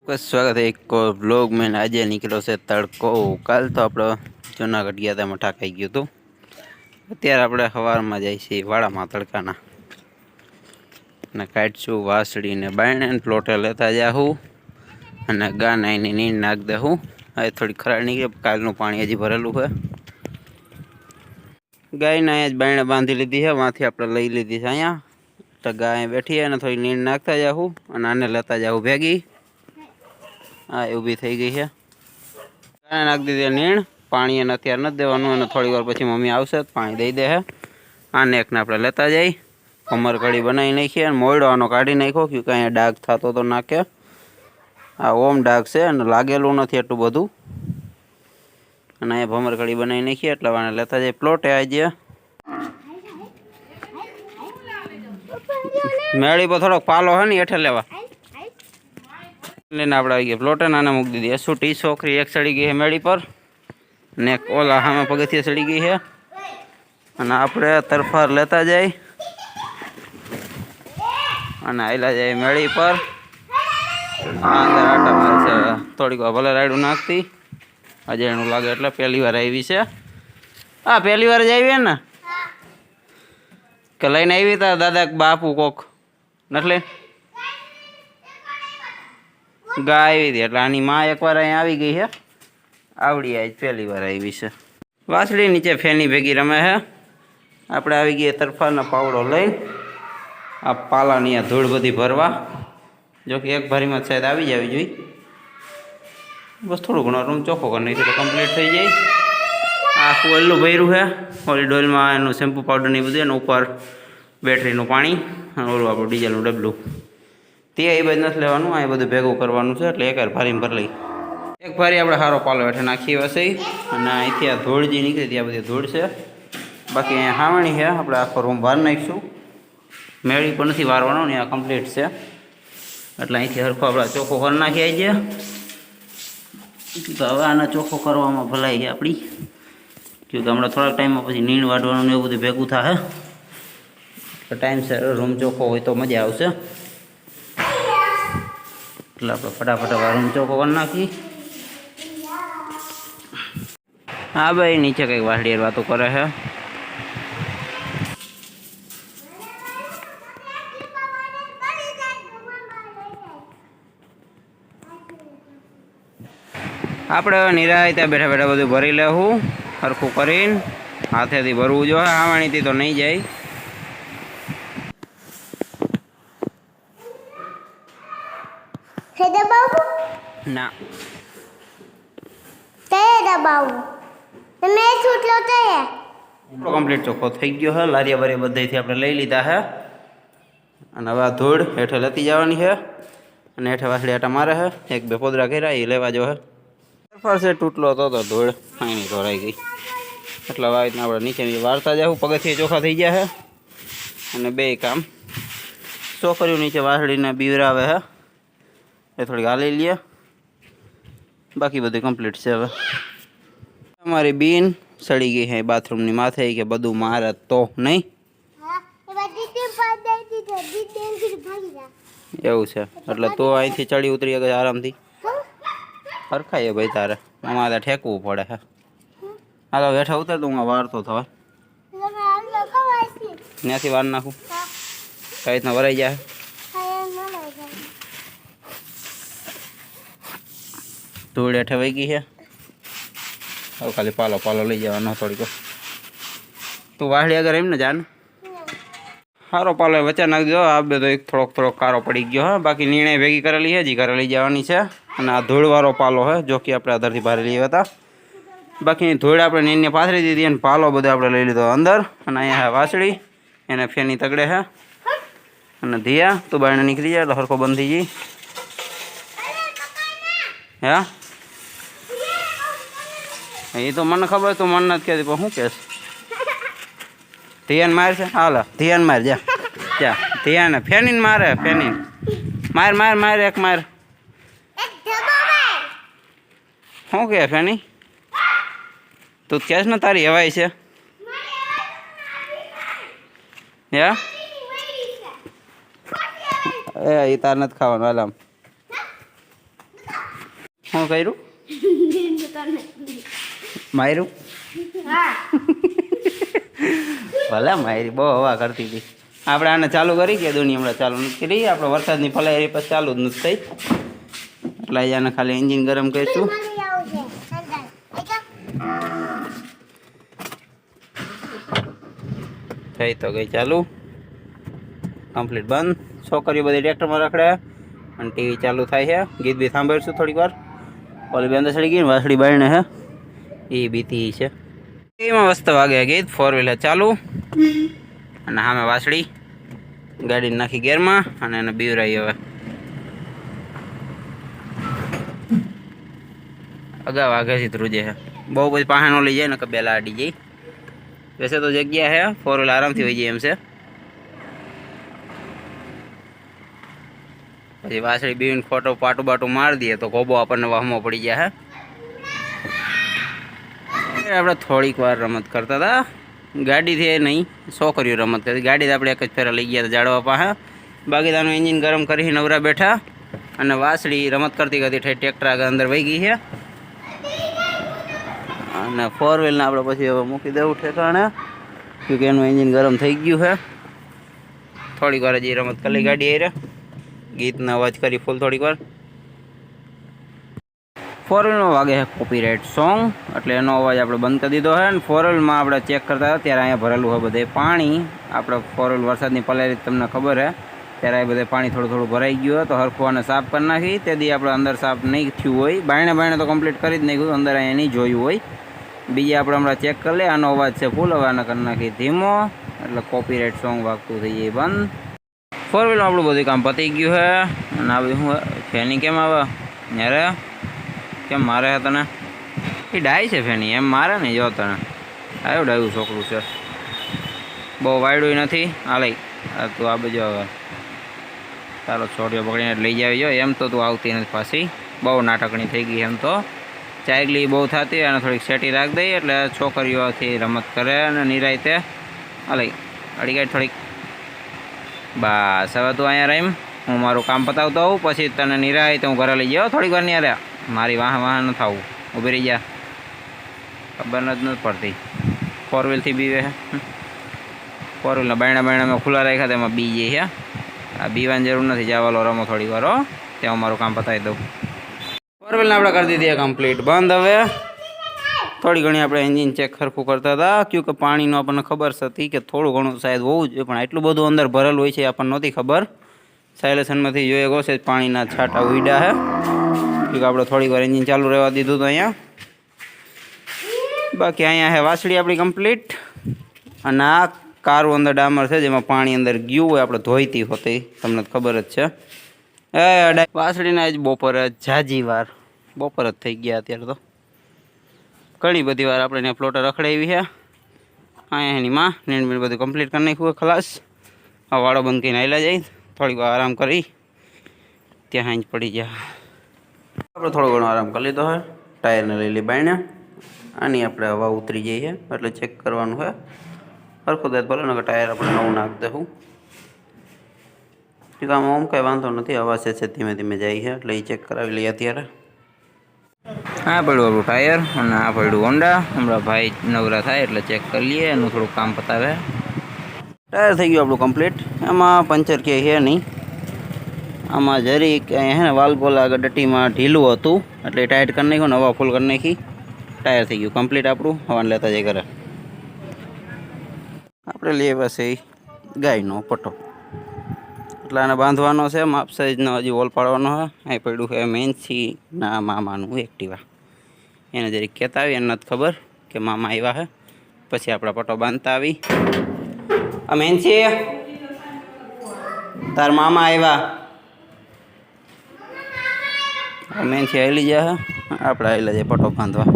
बस स्वागत है एक और ब्लॉग में। आज निकलो से तड़को। काल तो आप जूनागढ़ गया था, मठा खाई गयो तो अत्यारे આપણે સવારમાં જાય છે વાડામાં તડકાના ને કાઢશું વાસળી ને બાયણે પ્લોટે લેતા જાહું અને ગા નાઈને નીણ નાખ દેહું। હવે થોડી ખરાડ નીકળે, કાલનું પાણી હજી ભરેલું છે। ગાયને અહીંયા જ બાયણે બાંધી લીધી છે, વાંથી આપણે લઈ લીધી છે અહીંયા। તો ગાય બેઠી અને થોડી નીણ નાખતા જાહું અને આને લેતા જાહું ભેગી। हाँ ऊभी थी गई है। नाख दीधी नीण, पानी ने अत्यार न देवानुं अने थोड़ी वार पछी मम्मी आवशे तो पाणी दई दे है। आने एक ने आपणे लेता जाई। भमर कढ़ी बनावी नाखी अने मोयडो आनो काढी नाख्यो क्योंकि अहींया डाग थतो तो नाके आ ओम डाग छे अने लागेलुं नथी एटलुं बधुं अने अहींया भमर कढ़ी बनावी नाखी एटले आने लेता जाई प्लॉटे। आजे मेળી पर थोड़ोक पालो है नी हेठे लेवा लेने आपणे आई गया प्लॉटे। नाने मूकी दीधी असूटी छोकरी एक चढ़ी गई है मेળી पर ने एक ओला सामे पगथिये चढ़ी गई है अने आपणे तरफार लेता जाई अने आयला जाए मेળી पर। अंदर आटा मारे छे, थोड़ीक वार भले रायडું नाखती। अजाणुं लागे એટલે पहली वार आवी छे। आ पहली वार ज आवी ने के लईने आवी ता दादा बापू कोक नथले गाय आई थी એટલે આની માં એકવાર અહીં આવી ગઈ છે। આવડી આજ પહેલી વાર આવી છે। વાસળી નીચે ફેની ભેગી રમે છે। આપણે આવી ગઈ તરફાના પાવડો લઈને આ પાલાની આ ધૂળ બધી ભરવા। જો કે એક ભારીમાં શાયદ આવી જવી જોઈએ। બસ થોડું ઘણો રૂમ ચોખ્ખો કરી નાખીએ તો કમ્પ્લીટ થઈ જાય। આખું ઓલું ભર્યું છે। ઓલી ડોલમાં એનું શેમ્પુ પાવડર ની બધું અને ઉપર બેટરીનું પાણી અને ઓલું આપણું ડીઝલનું ડબલું તે એ બધું નથી લેવાનું। આ બધું ભેગું કરવાનું છે એટલે એક ભારીમાં ભરી લઈ। એક ભારી આપણે સારો પાલો હેઠે નાખી હશે અને અહીંથી આ ધૂળ જે નીકળી ત્યાં બધી ધૂળ છે। બાકી અહીંયા હાવણી છે, આપણે આખો રૂમ વાર નાખીશું। મેળી પણ નથી વારવાનો ને આ કમ્પ્લીટ છે એટલે અહીંથી હરખો આપણે ચોખ્ખો કરી નાખી આવીએ। તો હવે આને ચોખ્ખો કરવામાં ભલાઈ છે આપણી, કેમ કે હમણાં થોડાક ટાઈમમાં પછી નીણ વાઢવાનું ને એવું બધું ભેગું થાય એટલે ટાઈમસર રૂમ ચોખ્ખો હોય તો મજા આવશે। એટલે આપણે ફટાફટ રૂમ ચોખ્ખો કરી નાખી। हाँ भाई नीचे कई वासड़ी वातों करे है। આપણે નિરાયતે બેઠા બેઠા બધું ભરી લેવું સરખું કરીને। હાથેથી ભરવું જોઈએ, આવાણીથી તો નહીં જાય। ના कम्प्लीट चोखो थी गयो है। लारिया बारिया बधाईथी आपणे लई लीधा है अने हवे आ धूळ हेठे लेती जवानी है अने हेठे वासળી आटा मारे है। एक बे पोदरा कर्या ए लेवा जो है। तरफार से तूटलो हतो तो धूळ आईनी ढोराई गई એટલે આ રીતના આપણે નીચેની વારતા જાવું। પગથિયે ચોખા થઈ ગયા છે અને બે કામ છોકરીઓ નીચે વાસળીને બીવરાવે છે એ થોડી હાલી લે। बाकी બધું કમ્પ્લીટ છે। હવે અમારી બીન સડી ગઈ છે બાથરૂમની માથે કે બધું મારે તો નહીં એવું છે એટલે તો અહીંથી ચડી ઉતરી ગઈ આરામથી હરખાય ભાઈ તારે અમારે ઠેકવું પડે છે। હાલો બેઠા ઉતર તો હું વાર તો થવા ત્યાંથી વાર નાખું કઈ રીતના વરાઈ જાય। ધૂળ હેઠે વહી ગઈ છે। હવે ખાલી પાલો પાલો લઈ જવાનો થોડીક। તું વાસળી આગળ એમ ને જાન સારો પાલો વચ્ચે નાખી દો। આ બધો એક થોડોક કારો પડી ગયો है। बाकी निर्णय भेगी करेली है, जी घरे लई जवानी है અને આ ધૂળવાળો પાલો है जो कि આપણે અંદરથી ભારે લઈ હતા। બાકી ધૂળ આપણે નીરને પાથરી દીધી અને પાલો બધો આપણે લઈ લીધો અંદર અને અહીંયા વાસળી એને ફેની તગડે છે અને ધિયા તું બાયણે નીકળી જાય એટલે હરખો બંધ થઈ જાય। હા ये तो मन खबर तो मन नहीं कहती हूँ कैस धियान मार से हाल धियान मार जा जा धियान फेनी मारे फेनी मार मार मार एक मार શું કે ફેની તું કેસ ને તારી હવાઈ છે या એ તાર નથી ખાવાનું હાલ આમ શું કર્યું? માર્યું? ભલે મારી બહુ હવા કરતી હતી. આપણે આને ચાલુ કરી કે દુનિયા હમણાં ચાલુ નથી કરી. આપણે વરસાદની ફલાઈ પછી ચાલુ જ નથી થઈ. એટલે આને ખાલી એન્જિન ગરમ કરીશું. થઈ તો ગઈ ચાલુ. કમ્પ્લીટ બંધ. છોકરીઓ બધી ટ્રેક્ટરમાં રખડે અને ટીવી ચાલુ થાય છે. ગીત બી સાંભળીશું થોડીક વાર. ઓલી બે અંદર ચડી ગઈ વાસળી બાયણે હે એ બીતી છે. એમાં મસ્ત વાગે ગીત. 4 વ્હીલર ચાલુ અને સામે વાસળી ગાડીને નાખી ગેરમાં અને એને બીવરાઈ. હવે અગાઉ આગળથી ધ્રુજે છે. બહુ બધી પાહે લઈ જાય ને કે બેલા અડી જાય. વૈસે તો જગ્યા છે 4 વ્હીલર આરામથી વહી જાય એમ છે. પછી વાસળી બીવીને ખોટો પાટું બાટું મારી દઈએ તો ગોબો આપણને વાહમો પડી જાય. હે આપણે થોડીક વાર રમત કરતા હતા. ગાડીથી નહીં, છોકરીઓ રમત કરતી. ગાડી આપણે એક જ ફેરા લઈ ગયા હતા ઝાડવા પાસે. બાકી તાનું એન્જિન ગરમ કરી નવરા બેઠા અને વાસળી રમત કરતી કરતી ટ્રેક્ટર આગળ અંદર વહી ગઈ છે. અને 4 વ્હીલને આપણે પછી હવે મૂકી દેવું ઠેકાણે, કેમકે એનું એન્જિન ગરમ થઈ ગયું છે. થોડીક વાર હજી રમત કરી ગાડી એ ગીતનો અવાજ કરી ફૂલ થોડીક વાર. 4 વ્હીલમાં વાગે છે કોપીરાઇટ સોંગ, એટલે એનો અવાજ આપણે બંધ કરી દીધો છે. અને 4 વ્હીલમાં આપણે ચેક કરતા હતા ત્યારે અહીંયા ભરેલું હોય બધે પાણી. આપણે 4 વ્હીલ વરસાદની પલારી તમને ખબર છે ત્યારે આ બધે પાણી થોડું થોડું ભરાઈ ગયું હોય તો હરખું અને સાફ કરી નાખી. તેથી આપણે અંદર સાફ નહીં થયું હોય. બાયણે તો કમ્પ્લીટ કરી જ નાખ્યું, અંદર અહીંયા નહીં જોયું હોય. બીજી આપણે હમણાં ચેક કરી લે. આનો અવાજ છે ફૂલ, હવે આને કરી નાખી ધીમો, એટલે કોપીરાઇટ સોંગ વાગતું થઈ જાય બંધ. 4 વ્હીલમાં આપણું બધું કામ પતી ગયું છે. અને આ બધું શું ફેની કેમ આવે યારે કેમ મારે છે તને? એ ડાય છે ફેની, એમ મારે ને જો તને આવ્યું ડાયું છોકરું છે. બહુ વાયડું નથી. આ લઈ તું આ બાજુ હવે તારો છોડીઓ પકડીને લઈ જાવી જો. એમ તો તું આવતી નથી પાછી, બહુ નાટકણી થઈ ગઈ. એમ તો ચાયગલી બહુ થતી અને થોડીક સેટી રાખી દઈએ એટલે છોકરીઓથી રમત કરે અને નિરાયતે. આ લઈ અડી ગઈ થોડીક. બસ હવે તું અહીંયા રહીમ, હું મારું કામ પતાવતો આવું પછી તને નિરાય તો હું ઘરે લઈ જાઉં. થોડીક વાર નહીં મારી વાહ ન થવું. ઊભી રહી જા, ખબર જ નથી પડતી. 4 વ્હીલથી બીવે છે. 4 વ્હીલના બાયણા ખુલ્લા રાખ્યા તેમાં બી જાય છે. આ બીવાની જરૂર નથી. જવાલો રમો થોડી વાર ત્યાં હું મારું કામ પતાવી દઉં. 4 વ્હીલને આપણે કરી દીધી કમ્પ્લીટ બંધ. હવે થોડી ઘણી આપણે એન્જિન ચેક સરખું કરતા હતા, ક્યું કે પાણીનું આપણને ખબર હતી કે થોડું ઘણું શાયદ હોવું જોઈએ, પણ એટલું બધું અંદર ભરેલું હોય છે આપણને નહોતી ખબર. સાયલેશનમાંથી જોઈએ ગોસે પાણીના છાંટા ઉડ્યા છે. ક્યું આપણે થોડીક વાર એન્જિન ચાલુ રહેવા દીધું હતું અહીંયા. બાકી અહીંયા છે વાસળી આપણી કમ્પ્લીટ. અને આ કારું અંદર ડામર છે જેમાં પાણી અંદર ગયું હોય, આપણે ધોઈતી હોતી, તમને ખબર જ છે. વાસળીને જ બપોરે ઝાજી વાર બપોર જ થઈ ગયા. અત્યારે તો ઘણી બધી વાર આપણે એને ફ્લોટર રખડાવી છે. અહીંયા એની માં નેણ બધું કમ્પ્લીટ કરી નાખ્યું ખલાસ. આ વાળો બંધ કરીને આવેલા જાય, થોડીક વાર આરામ કરી ત્યાં જ પડી જાય. આપણે થોડો ઘણો આરામ કરી લીધો હોય. ટાયરને લઈ લઈ બાયણે. આની આપણે હવા ઉતરી જઈએ એટલે ચેક કરવાનું હોય. સરખું દે ભલે ને ટાયર આપણે નવું નાખી દઉં. આમાં આમ કંઈ વાંધો નથી. હવા છે ધીમે ધીમે જાય છે એટલે એ ચેક કરાવી લઈએ અત્યારે. આ પડ્યું આપણું ટાયર અને આ પડ્યું હોન્ડા. હમણાં ભાઈ નવરા થાય એટલે ચેક કરી લઈએ, એનું થોડુંક કામ પતાવે. ટાયર થઈ ગયું આપણું કમ્પ્લીટ. એમાં પંચર ક્યાંય છે નહીં. આમાં જરીક અહીંયા છે ને વાલ્વ આગળ ડટીમાં ઢીલું હતું એટલે ટાઈટ કરી નાખ્યું ને હવા ફૂલ કરી નાખી. ટાયર થઈ ગયું કમ્પ્લીટ આપણું. હવાને લેતા જાય ઘરે. આપણે લઈએ પાસે ગાયનો પટ્ટો, એટલે આને બાંધવાનો છે. માપ સાઈઝનો હજી વોલ પાડવાનો છે. અહીં પડ્યું છે મેન્સીના મામાનું એક્ટિવા. એને જરીક કહેતા આવી, એને નથી ખબર કે મામા આવ્યા છે. પછી આપણા પટ્ટો બાંધતા આવી. આ મેન્સી તાર મામા આવ્યા. મેન્સી આવેલી જાય. આપણે આવેલા જાય પટ્ટો બાંધવા.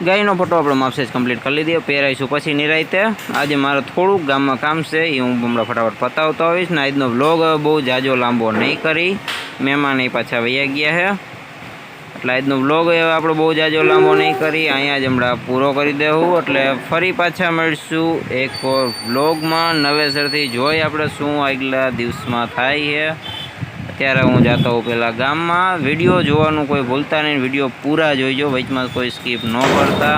ગાયનો ફોટો આપણે માપસેજ કમ્પ્લીટ કરી લીધી. પહેરાઈશું પછી નિરાયતે. આજે મારે થોડુંક ગામમાં કામ છે, એ હું હમણાં ફટાફટ પતાવતો આવીશ ને. આજનો વ્લોગ બહુ જાજો લાંબો નહીં કરી. મહેમાન એ પાછા વૈયા ગયા છે એટલે આજનો વ્લોગ આપણે બહુ જાજો લાંબો નહીં કરી. અહીંયા જ હમણાં પૂરો કરી દેવું. એટલે ફરી પાછા મળીશું એક વ્લોગમાં નવેસરથી. જોઈ આપણે શું આગલા દિવસમાં થાય છે. અત્યારે હું જતો હોઉં પહેલાં ગામમાં. વિડીયો જોવાનું કોઈ ભૂલતા નહીં, વિડીયો પૂરા જોઈજો, વચમાં કોઈ સ્કીપ ન કરતા.